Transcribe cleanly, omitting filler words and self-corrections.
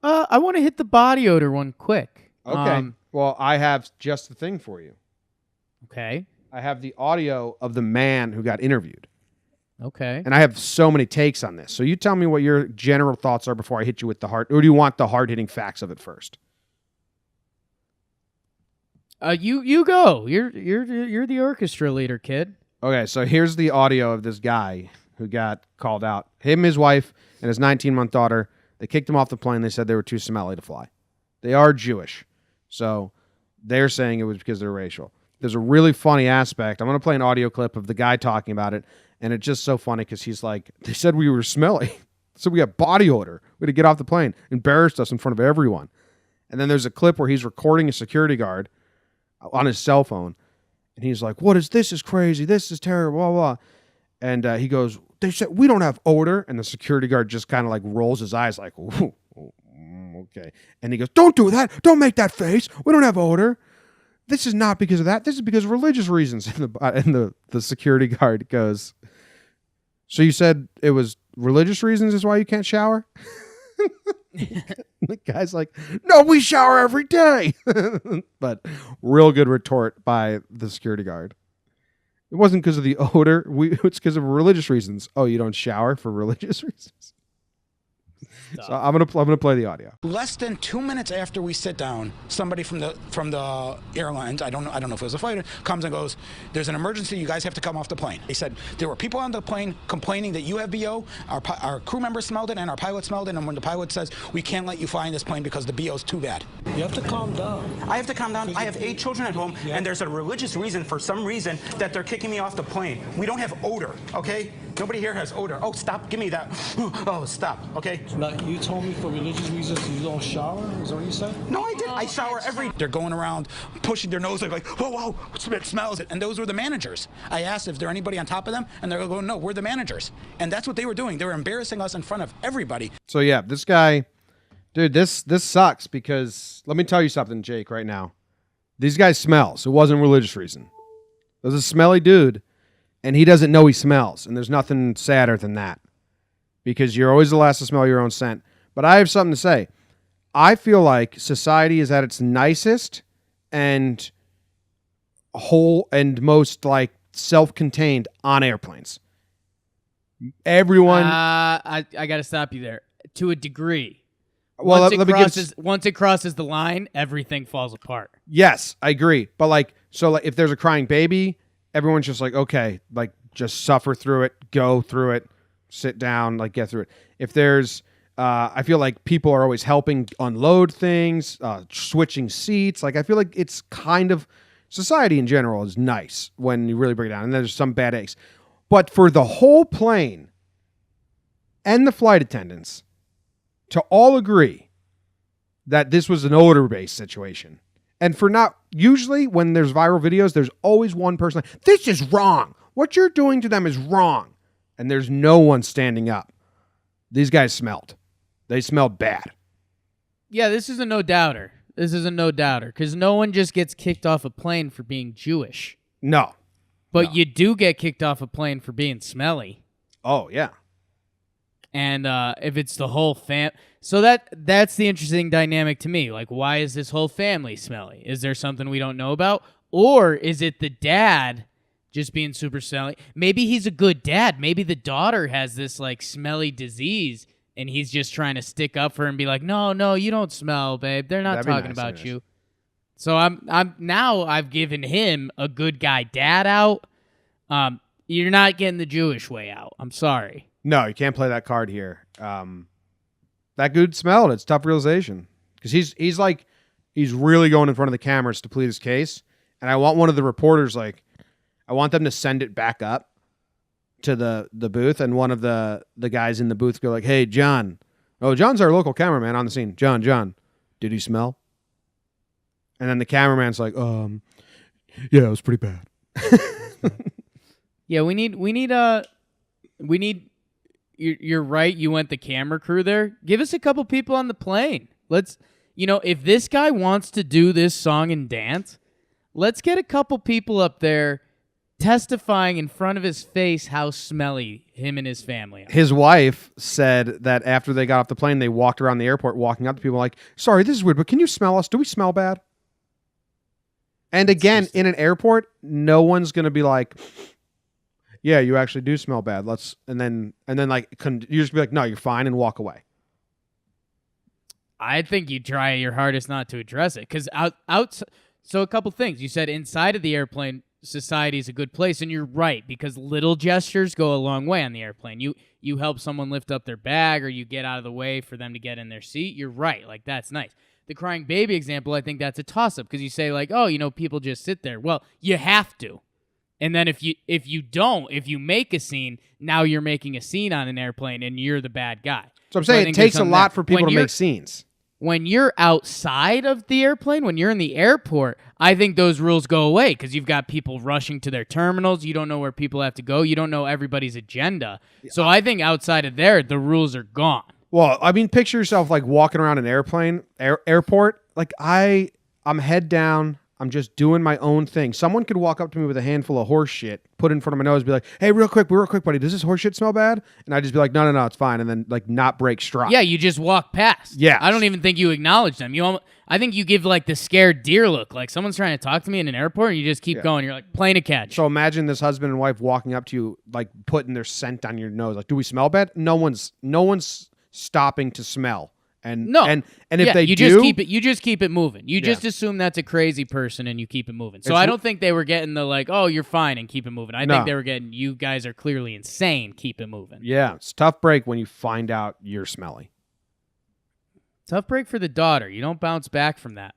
I want to hit the body odor one quick. Okay. Well, I have just the thing for you. Okay. I have the audio of the man who got interviewed. Okay. And I have so many takes on this. So you tell me what your general thoughts are before I hit you with the hard, or do you want the hard-hitting facts of it first? You go. You're the orchestra leader, kid. Okay, so here's the audio of this guy who got called out. Him, his wife, and his 19-month daughter, they kicked him off the plane. They said they were too smelly to fly. They are Jewish. So they're saying it was because they're racial. There's a really funny aspect. I'm going to play an audio clip of the guy talking about it, and it's just so funny because he's like, they said we were smelly. So we got body odor. We had to get off the plane. Embarrassed us in front of everyone. And then there's a clip where he's recording a security guard on his cell phone, and he's like, what is this? Is crazy. This is terrible, blah, blah. And he goes, they said, we don't have odor. And the security guard just kind of like rolls his eyes like, ooh, okay. And he goes, don't do that. Don't make that face. We don't have odor. This is not because of that. This is because of religious reasons. And the security guard goes, so you said it was religious reasons is why you can't shower? The guy's like, no, we shower every day. But real good retort by the security guard. It wasn't because of the odor. It's because of religious reasons. Oh, you don't shower for religious reasons? Stop. So I'm gonna play the audio. Less than 2 minutes after we sit down, somebody from the airlines, I don't know if it was a fighter, comes and goes, there's an emergency, you guys have to come off the plane. They said there were people on the plane complaining that you have BO, our crew members smelled it and our pilot smelled it, and when the pilot says we can't let you fly in this plane because the BO is too bad. You have to calm down. I have to calm down. I have 8 children at home, and there's a religious reason, for some reason, that they're kicking me off the plane. We don't have odor, okay? Nobody here has odor. Oh, stop, give me that. Oh, stop, okay? Now, you told me for religious reasons you don't shower? Is that what you said? No, I did. I shower every... They're going around pushing their nose like, whoa, it smells it. And those were the managers. I asked if there anybody on top of them, and they're going, no, we're the managers. And that's what they were doing. They were embarrassing us in front of everybody. So yeah, this guy, dude, this sucks because let me tell you something, Jake, right now. These guys smell, so it wasn't religious reason. There's a smelly dude, and he doesn't know he smells, and there's nothing sadder than that because you're always the last to smell your own scent. But I have something to say. I feel like society is at its nicest and whole and most like self-contained on airplanes. Everyone. I got to stop you there. To a degree. Well, once it crosses the line, everything falls apart. Yes, I agree. But like if there's a crying baby, everyone's just like, okay, like just suffer through it, go through it, sit down, like get through it. If there's, I feel like people are always helping unload things, switching seats. Like I feel like it's kind of, society in general is nice when you really break it down. And there's some bad eggs. But for the whole plane and the flight attendants to all agree that this was an odor-based situation. And for not, usually when there's viral videos, there's always one person like, this is wrong. What you're doing to them is wrong. And there's no one standing up. These guys smelled. They smelled bad. Yeah, this is a no-doubter. Because no one just gets kicked off a plane for being Jewish. No. But you do get kicked off a plane for being smelly. Oh, yeah. And if it's the whole so that's the interesting dynamic to me. Like, why is this whole family smelly? Is there something we don't know about? Or is it the dad just being super smelly? Maybe he's a good dad. Maybe the daughter has this, like, smelly disease, and he's just trying to stick up for her and be like, no, you don't smell, babe. They're not talking about you. So I've given him a good guy dad out. You're not getting the Jewish way out. I'm sorry. No, you can't play that card here. That dude smelled. It's tough realization because he's really going in front of the cameras to plead his case. And I want one of the reporters, like, I want them to send it back up to the booth, and one of the guys in the booth go like, "Hey, John. Oh, John's our local cameraman on the scene. John, did he smell?" And then the cameraman's like, yeah, it was pretty bad. Yeah, we need. You're right. You went the camera crew there. Give us a couple people on the plane. Let's, if this guy wants to do this song and dance, let's get a couple people up there testifying in front of his face how smelly him and his family are. His wife said that after they got off the plane, they walked around the airport, walking up to people like, sorry, this is weird, but can you smell us? Do we smell bad? And again, in an airport, no one's going to be like, yeah, you actually do smell bad. And then like, you just be like, no, you're fine, and walk away. I think you try your hardest not to address it. Because so a couple things. You said inside of the airplane, society is a good place, and you're right, because little gestures go a long way on the airplane. You help someone lift up their bag, or you get out of the way for them to get in their seat. You're right. Like, that's nice. The crying baby example, I think that's a toss-up, because you say, like, oh, people just sit there. Well, you have to. And then if you make a scene, now you're making a scene on an airplane, and you're the bad guy. So I'm saying it takes a lot for people to make scenes. When you're outside of the airplane, when you're in the airport, I think those rules go away, because you've got people rushing to their terminals. You don't know where people have to go. You don't know everybody's agenda. So I think outside of there, the rules are gone. Well, I mean, picture yourself like walking around an airport. Like I'm head down. I'm just doing my own thing. Someone could walk up to me with a handful of horse shit, put it in front of my nose, be like, hey, real quick, buddy, does this horse shit smell bad? And I'd just be like, no, it's fine. And then like not break stride. Yeah, you just walk past. Yeah. I don't even think you acknowledge them. I think you give like the scared deer look. Like someone's trying to talk to me in an airport, and you just keep going. You're like playing a catch. So imagine this husband and wife walking up to you, like putting their scent on your nose. Like, do we smell bad? No one's stopping to smell. And no, and if they you do, just keep it moving. You just assume that's a crazy person, and you keep it moving. So I don't think they were getting the like, oh, you're fine, and keep it moving. I think they were getting, you guys are clearly insane, keep it moving. Yeah, it's a tough break when you find out you're smelly. Tough break for the daughter. You don't bounce back from that.